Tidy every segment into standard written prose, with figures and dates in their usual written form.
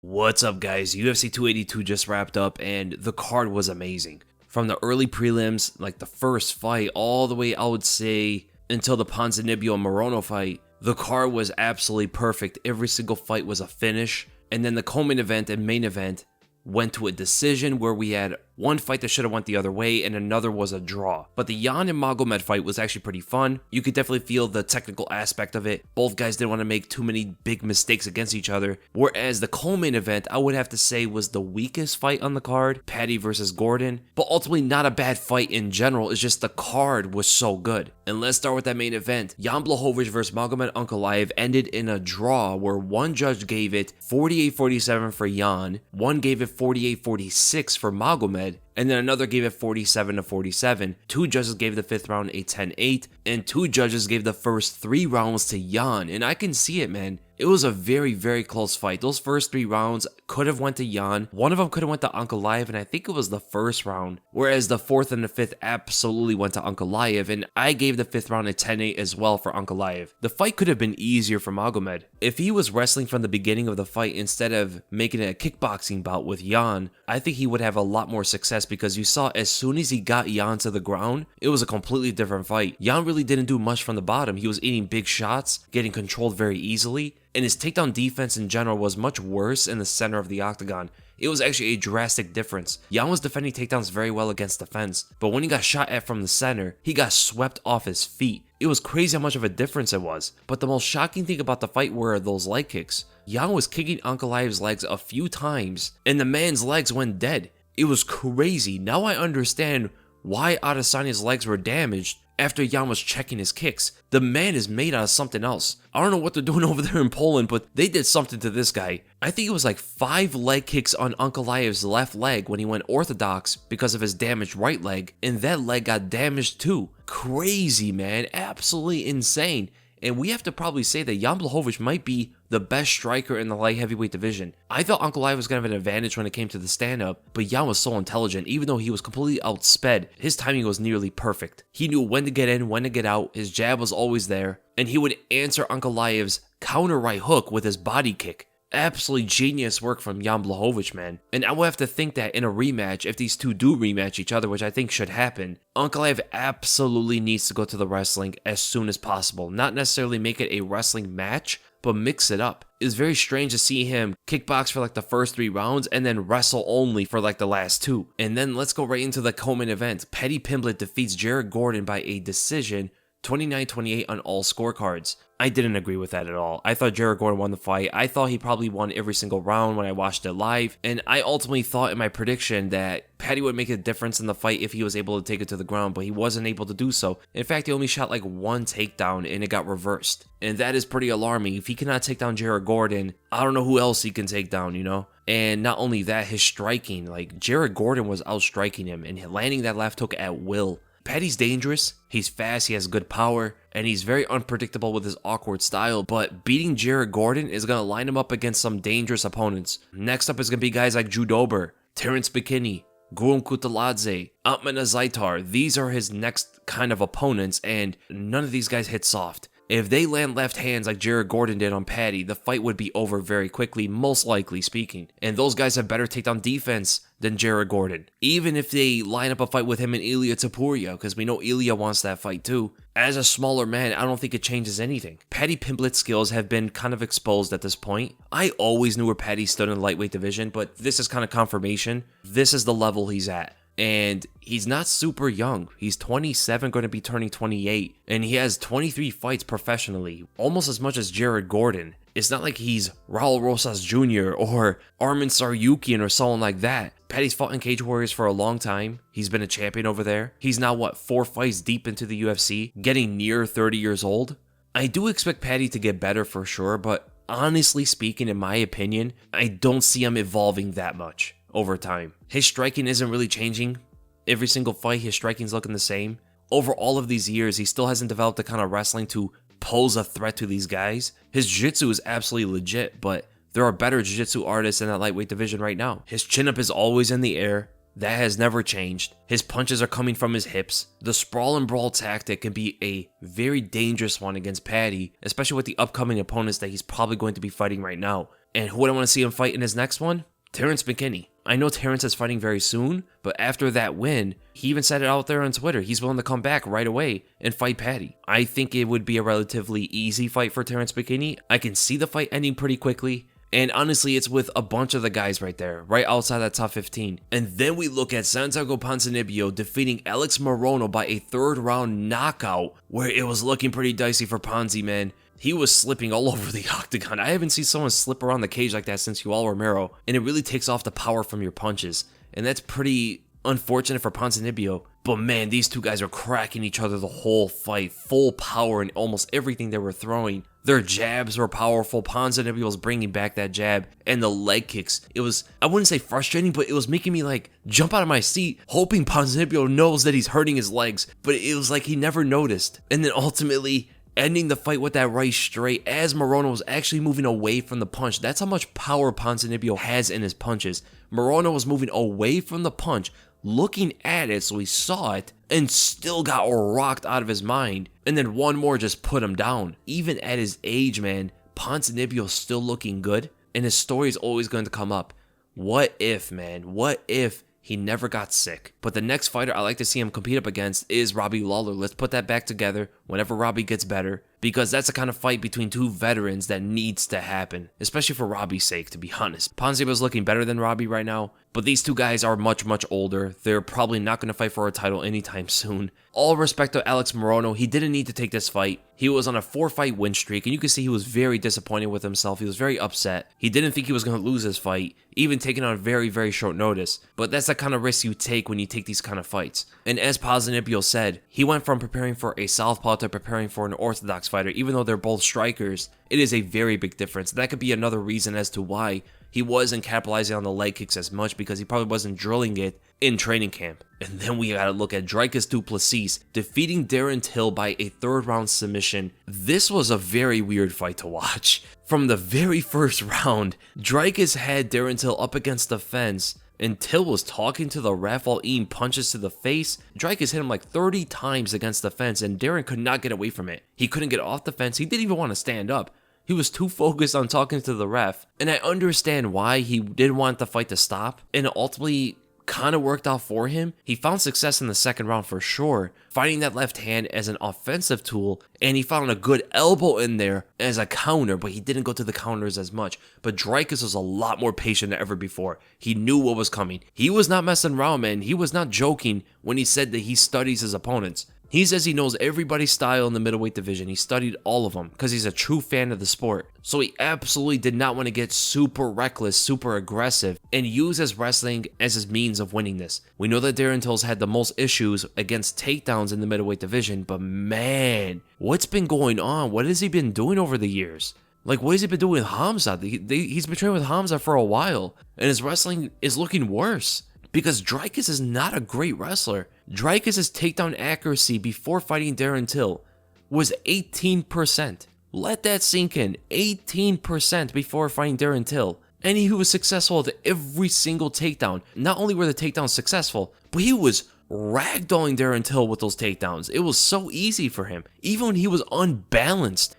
What's up, guys? UFC 282 just wrapped up, and the card was amazing. From the early prelims, like the first fight, all the way, I would say, until the Ponzinibbio and Morono fight, the card was absolutely perfect. Every single fight was a finish. And then the co-main event and main event went to a decision where we had one fight that should have went the other way and another was a draw. But the Jan and Magomed fight was actually pretty fun. You could definitely feel the technical aspect of it. Both guys didn't want to make too many big mistakes against each other. Whereas the co-main event, I would have to say, was the weakest fight on the card, Paddy versus Gordon. But ultimately not a bad fight in general, it's just the card was so good. And let's start with that main event. Jan Blachowicz versus Magomed Ankalaev ended in a draw where one judge gave it 48-47 for Jan, one gave it 48-46 for Magomed, and then another gave it 47-47. Two judges gave the fifth round a 10-8, and two judges gave the first 3 rounds to Jan. And I can see it, man. It was a very, very close fight. Those first 3 rounds could have went to Jan. One of them could have went to Ankalaev, and I think it was the first round. Whereas the 4th and the 5th absolutely went to Ankalaev, and I gave the 5th round a 10-8 as well for Ankalaev. The fight could have been easier for Magomed. If he was wrestling from the beginning of the fight instead of making it a kickboxing bout with Jan, I think he would have a lot more success, because you saw as soon as he got Jan to the ground, it was a completely different fight. Jan really didn't do much from the bottom. He was eating big shots, getting controlled very easily, and his takedown defense in general was much worse in the center of the octagon. It was actually a drastic difference. Jan was defending takedowns very well against the fence, but when he got shot at from the center, he got swept off his feet. It was crazy how much of a difference it was. But the most shocking thing about the fight were those leg kicks. Jan was kicking Ankalaev's legs a few times, and the man's legs went dead. It was crazy. Now I understand why Adesanya's legs were damaged after Jan was checking his kicks. The man is made out of something else. I don't know what they're doing over there in Poland, but they did something to this guy. I think it was like 5 leg kicks on Ankalaev's left leg when he went orthodox because of his damaged right leg, and that leg got damaged too. Crazy, man. Absolutely insane. And we have to probably say that Jan Blachowicz might be the best striker in the light heavyweight division. I thought Ankalaev was going to have an advantage when it came to the stand-up, but Jan was so intelligent. Even though he was completely outsped, his timing was nearly perfect. He knew when to get in, when to get out, his jab was always there, and he would answer Ankalaev's counter right hook with his body kick. Absolutely genius work from Jan Blachowicz, man. And I will have to think that in a rematch, if these two do rematch each other, which I think should happen, Ankalaev absolutely needs to go to the wrestling as soon as possible. Not necessarily make it a wrestling match, but mix it up. It's very strange to see him kickbox for like the first 3 rounds and then wrestle only for like the last 2. And then let's go right into the co-main event. Paddy Pimblett defeats Jared Gordon by a decision, 29-28 on all scorecards. I didn't agree with that at all. I thought Jared Gordon won the fight. I thought he probably won every single round when I watched it live. And I ultimately thought in my prediction that Paddy would make a difference in the fight if he was able to take it to the ground, but he wasn't able to do so. In fact, he only shot like 1 takedown and it got reversed. And that is pretty alarming. If he cannot take down Jared Gordon, I don't know who else he can take down, you know? And not only that, his striking, like Jared Gordon was outstriking him and landing that left hook at will. Paddy's dangerous, he's fast, he has good power, and he's very unpredictable with his awkward style, but beating Jared Gordon is going to line him up against some dangerous opponents. Next up is going to be guys like Drew Dober, Terrence McKinney, Gurum Kutaladze, Edmen Zaitar. These are his next kind of opponents, and none of these guys hit soft. If they land left hands like Jared Gordon did on Paddy, the fight would be over very quickly, most likely speaking. And those guys have better takedown defense than Jared Gordon. Even if they line up a fight with him and Ilia Topuria, because we know Ilia wants that fight too. As a smaller man, I don't think it changes anything. Paddy Pimblett's skills have been kind of exposed at this point. I always knew where Paddy stood in the lightweight division, but this is kind of confirmation. This is the level he's at. And he's not super young. He's 27, going to be turning 28. And he has 23 fights professionally, almost as much as Jared Gordon. It's not like he's Raul Rosas Jr. or Armin Saryukian or someone like that. Paddy's fought in Cage Warriors for a long time. He's been a champion over there. He's now, 4 fights deep into the UFC, getting near 30 years old. I do expect Paddy to get better for sure, but honestly speaking, in my opinion, I don't see him evolving that much over time. His striking isn't really changing. Every single fight, his striking's looking the same. Over all of these years, he still hasn't developed the kind of wrestling to pose a threat to these guys. His jiu-jitsu is absolutely legit, but there are better jiu-jitsu artists in that lightweight division right now. His chin-up is always in the air. That has never changed. His punches are coming from his hips. The sprawl and brawl tactic can be a very dangerous one against Paddy, especially with the upcoming opponents that he's probably going to be fighting right now. And who would I want to see him fight in his next one? Terrence McKinney. I know Terrence is fighting very soon, but after that win, he even said it out there on Twitter. He's willing to come back right away and fight Paddy. I think it would be a relatively easy fight for Terrence McKinney. I can see the fight ending pretty quickly. And honestly, it's with a bunch of the guys right there, right outside that top 15. And then we look at Santiago Ponzinibbio defeating Alex Morono by a 3rd round knockout, where it was looking pretty dicey for Ponzi, man. He was slipping all over the octagon. I haven't seen someone slip around the cage like that since Yoel Romero, and it really takes off the power from your punches. And that's pretty unfortunate for Ponzinibbio. But man, these two guys are cracking each other the whole fight. Full power in almost everything they were throwing. Their jabs were powerful. Ponzinibbio was bringing back that jab, and the leg kicks. It was, I wouldn't say frustrating, but it was making me like jump out of my seat, hoping Ponzinibbio knows that he's hurting his legs. But it was like he never noticed. And then ultimately ending the fight with that right straight as Morono was actually moving away from the punch. That's how much power Ponzinibbio has in his punches. Morono was moving away from the punch, looking at it so he saw it, and still got rocked out of his mind. And then one more just put him down. Even at his age, man, Ponzinibbio's still looking good, and his story is always going to come up. What if, man? What if he never got sick? But the next fighter I like to see him compete up against is Robbie Lawler. Let's put that back together whenever Robbie gets better, because that's the kind of fight between two veterans that needs to happen, especially for Robbie's sake, to be honest. Ponzinibbio's looking better than Robbie right now, but these two guys are much, much older. They're probably not going to fight for a title anytime soon. All respect to Alex Morono, he didn't need to take this fight. He was on a 4-fight win streak, and you can see he was very disappointed with himself. He was very upset. He didn't think he was going to lose this fight, even taking on very, very short notice. But that's the kind of risk you take when you take these kind of fights. And as Ponzinibbio said, he went from preparing for a southpaw to preparing for an orthodox fighter. Even though they're both strikers, it is a very big difference. That could be another reason as to why he wasn't capitalizing on the leg kicks as much, because he probably wasn't drilling it in training camp. And then we gotta look at Dricus du Plessis defeating Darren Till by a 3rd round submission. This was a very weird fight to watch. From the very first round, Dricus had Darren Till up against the fence, and Till was talking to the ref while eating punches to the face. Dricus hit him like 30 times against the fence, and Darren could not get away from it. He couldn't get off the fence. He didn't even want to stand up. He was too focused on talking to the ref. And I understand why he didn't want the fight to stop, and it ultimately kind of worked out for him. He found success in the 2nd round for sure, finding that left hand as an offensive tool, and he found a good elbow in there as a counter, but he didn't go to the counters as much. But Dricus was a lot more patient than ever before. He knew what was coming. He was not messing around, man. He was not joking when he said that he studies his opponents. He says he knows everybody's style in the middleweight division. He studied all of them because he's a true fan of the sport. So he absolutely did not want to get super reckless, super aggressive, and use his wrestling as his means of winning this. We know that Darren Till's had the most issues against takedowns in the middleweight division, but man, what's been going on? What has he been doing over the years? Like, what has he been doing with Hamza? He's been training with Hamza for a while, and his wrestling is looking worse. Because Dricus is not a great wrestler. Dricus' takedown accuracy before fighting Darren Till was 18%. Let that sink in. 18% before fighting Darren Till. And he was successful at every single takedown. Not only were the takedowns successful, but he was ragdolling Darren Till with those takedowns. It was so easy for him. Even when he was unbalanced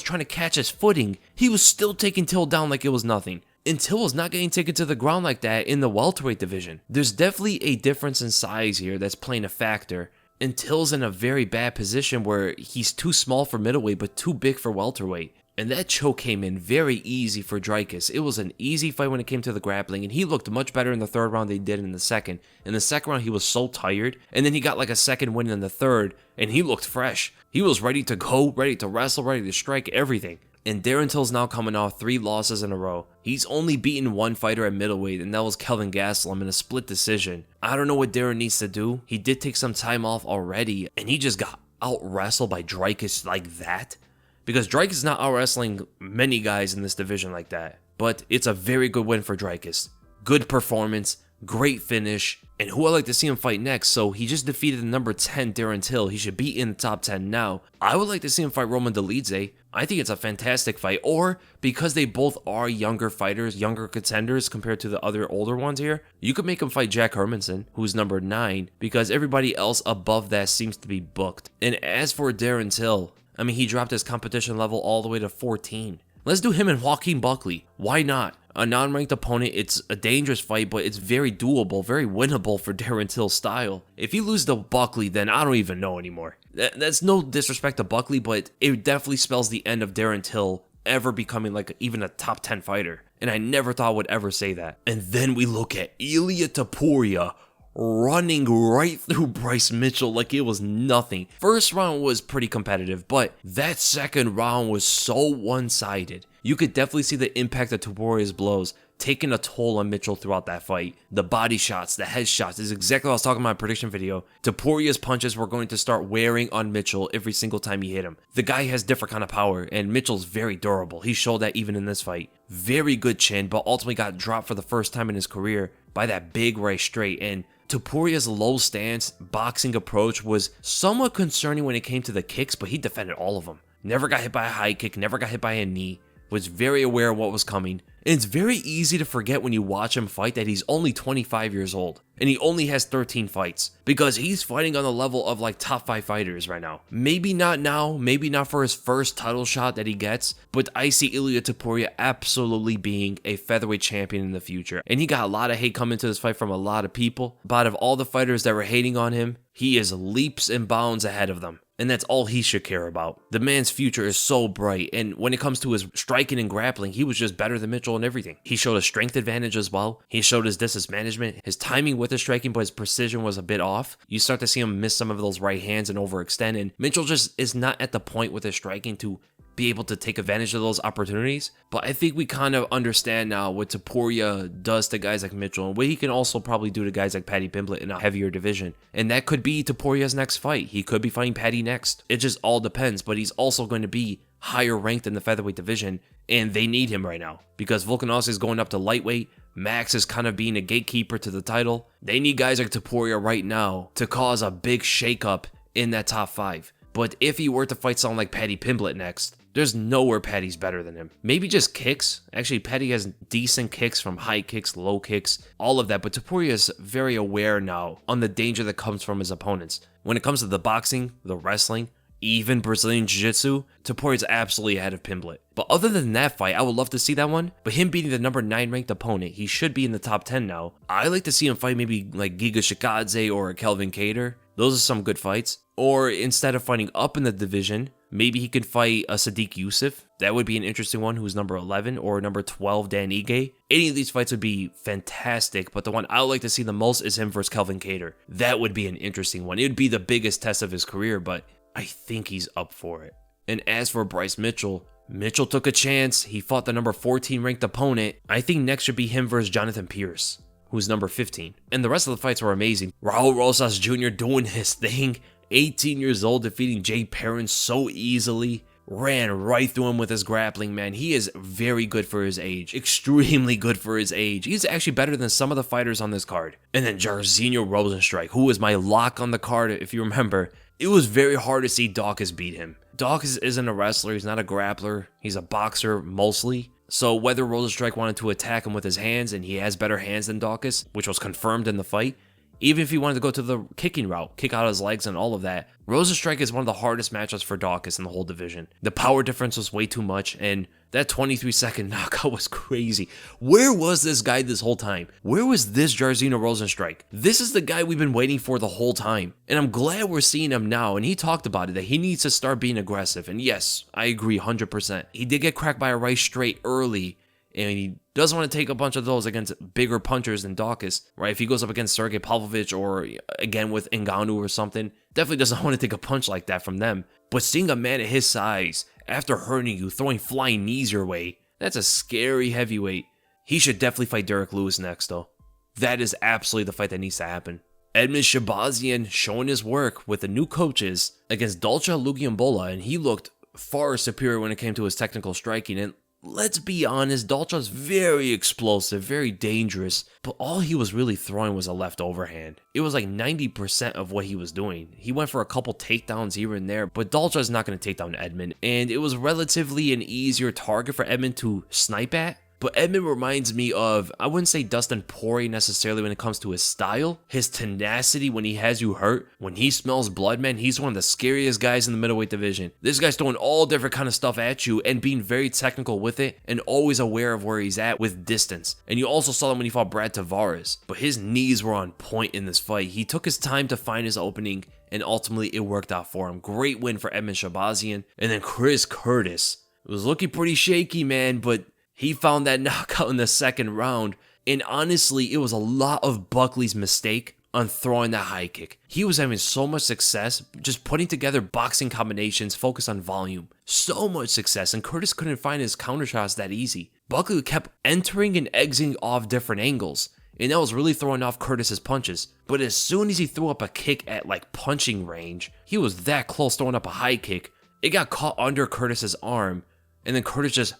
trying to catch his footing, he was still taking Till down like it was nothing. And Till was not getting taken to the ground like that in the welterweight division. There's definitely a difference in size here that's playing a factor. And Till's in a very bad position where he's too small for middleweight but too big for welterweight. And that choke came in very easy for Dricus. It was an easy fight when it came to the grappling, and he looked much better in the 3rd round than he did in the 2nd. In the 2nd round, he was so tired, and then he got like a 2nd win in the 3rd, and he looked fresh. He was ready to go, ready to wrestle, ready to strike, everything. And Darren Till's now coming off 3 losses in a row. He's only beaten one fighter at middleweight, and that was Kelvin Gastelum in a split decision. I don't know what Darren needs to do. He did take some time off already, and he just got out-wrestled by Dricus like that. Because Dricus is not out-wrestling many guys in this division like that. But it's a very good win for Dricus. Good performance, great finish, and who I like to see him fight next. So he just defeated the number 10 Darren Till. He should be in the top 10 now. I would like to see him fight Roman Dolidze. I think it's a fantastic fight. Or because they both are younger fighters, younger contenders compared to the other older ones here, you could make him fight Jack Hermanson, who's number 9, because everybody else above that seems to be booked. And as for Darren Till, I mean, he dropped his competition level all the way to 14. Let's do him and Joaquin Buckley. Why not? A non-ranked opponent, it's a dangerous fight, but it's very doable, very winnable for Darren Till's style. If you lose to Buckley, then I don't even know anymore. That's no disrespect to Buckley, but it definitely spells the end of Darren Till ever becoming like even a top 10 fighter. And I never thought I would ever say that. And then we look at Ilia Topuria running right through Bryce Mitchell like it was nothing. First round was pretty competitive, but that second round was so one-sided. You could definitely see the impact of Topuria's blows taking a toll on Mitchell throughout that fight. The body shots, the head shots, is exactly what I was talking about in my prediction video. Topuria's punches were going to start wearing on Mitchell every single time he hit him. The guy has different kind of power, and Mitchell's very durable. He showed that even in this fight. Very good chin, but ultimately got dropped for the first time in his career by that big right straight, and Topuria's low stance boxing approach was somewhat concerning when it came to the kicks, but he defended all of them. Never got hit by a high kick, never got hit by a knee, was very aware of what was coming. And it's very easy to forget when you watch him fight that he's only 25 years old. And he only has 13 fights. Because he's fighting on the level of like top 5 fighters right now. Maybe not now, maybe not for his first title shot that he gets. But I see Ilia Topuria absolutely being a featherweight champion in the future. And he got a lot of hate coming to this fight from a lot of people. But out of all the fighters that were hating on him, he is leaps and bounds ahead of them. And that's all he should care about. The man's future is so bright, and when it comes to his striking and grappling, he was just better than Mitchell in everything. He showed a strength advantage as well. He showed his distance management, his timing with his striking, but his precision was a bit off. You start to see him miss some of those right hands and overextend, and Mitchell just is not at the point with his striking to be able to take advantage of those opportunities. But I think we kind of understand now what Topuria does to guys like Mitchell and what he can also probably do to guys like Paddy Pimblett in a heavier division. And that could be Topuria's next fight. He could be fighting Paddy next. It just all depends, but he's also going to be higher ranked in the featherweight division, and they need him right now because Volkanovski is going up to lightweight. Max is kind of being a gatekeeper to the title. They need guys like Topuria right now to cause a big shakeup in that top 5. But if he were to fight someone like Paddy Pimblett next, there's nowhere Paddy's better than him. Maybe just kicks. Actually, Paddy has decent kicks from high kicks, low kicks, all of that. But Topuria is very aware now on the danger that comes from his opponents. When it comes to the boxing, the wrestling, even Brazilian Jiu-Jitsu, Topuria's absolutely ahead of Pimblett. But other than that fight, I would love to see that one. But him beating the number 9 ranked opponent, he should be in the top 10 now. I like to see him fight maybe like Giga Chikadze or Kelvin Kattar. Those are some good fights. Or instead of fighting up in the division, maybe he could fight a Sadiq Youssef. That would be an interesting one, who's number 11, or number 12, Dan Ige. Any of these fights would be fantastic, but the one I would like to see the most is him versus Kelvin Kattar. That would be an interesting one. It would be the biggest test of his career, but I think he's up for it. And as for Bryce Mitchell, Mitchell took a chance. He fought the number 14 ranked opponent. I think next should be him versus Jonathan Pierce, who's number 15. And the rest of the fights were amazing. Raul Rosas Jr. doing his thing. 18 years old, defeating Jay Perrin so easily. Ran right through him with his grappling, man. He is very good for his age. Extremely good for his age. He's actually better than some of the fighters on this card. And then Jarizinho Rozenstruik, who was my lock on the card, if you remember. It was very hard to see Daukaus beat him. Daukaus isn't a wrestler. He's not a grappler. He's a boxer mostly. So whether Rozenstruik wanted to attack him with his hands, and he has better hands than Daukaus, which was confirmed in the fight, even if he wanted to go to the kicking route, kick out his legs and all of that, Rozenstruik is one of the hardest matchups for Daukaus in the whole division. The power difference was way too much, and that 23-second knockout was crazy. Where was this guy this whole time? Where was this Jarizinho Rozenstruik? This is the guy we've been waiting for the whole time, and I'm glad we're seeing him now, and he talked about it, that he needs to start being aggressive, and yes, I agree 100%. He did get cracked by a right straight early, and he doesn't want to take a bunch of those against bigger punchers than Daukaus, right? If he goes up against Sergey Pavlovich or again with Ngannou or something, definitely doesn't want to take a punch like that from them. But seeing a man at his size, after hurting you, throwing flying knees your way, that's a scary heavyweight. He should definitely fight Derek Lewis next, though. That is absolutely the fight that needs to happen. Edmen Shahbazyan showing his work with the new coaches against Dalcha Lungiambula, and he looked far superior when it came to his technical striking. And let's be honest, Dalcha's very explosive, very dangerous, but all he was really throwing was a left overhand. It was like 90% of what he was doing. He went for a couple takedowns here and there, but Dalcha's not going to take down Edmen, and it was relatively an easier target for Edmen to snipe at, But Edmen reminds me of, I wouldn't say Dustin Poirier necessarily when it comes to his style, his tenacity when he has you hurt. When he smells blood, man, he's one of the scariest guys in the middleweight division. This guy's throwing all different kind of stuff at you and being very technical with it and always aware of where he's at with distance. And you also saw that when he fought Brad Tavares, but his knees were on point in this fight. He took his time to find his opening, and ultimately it worked out for him. Great win for Edmen Shahbazyan. And then Chris Curtis. It was looking pretty shaky, man, but he found that knockout in the second round. And honestly, it was a lot of Buckley's mistake on throwing that high kick. He was having so much success just putting together boxing combinations focused on volume. So much success, and Curtis couldn't find his counter shots that easy. Buckley kept entering and exiting off different angles, and that was really throwing off Curtis's punches. But as soon as he threw up a kick at like punching range, he was that close throwing up a high kick. It got caught under Curtis's arm, and then Curtis just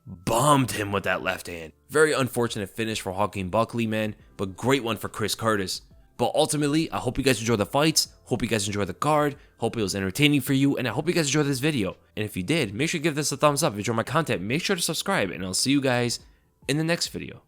bombed him with that left hand. Very unfortunate finish for Joaquin Buckley, man, but great one for Chris Curtis. But ultimately, I hope you guys enjoyed the fights, hope you guys enjoyed the card, hope it was entertaining for you, and I hope you guys enjoyed this video. And if you did, make sure to give this a thumbs up. If you enjoyed my content, make sure to subscribe, and I'll see you guys in the next video.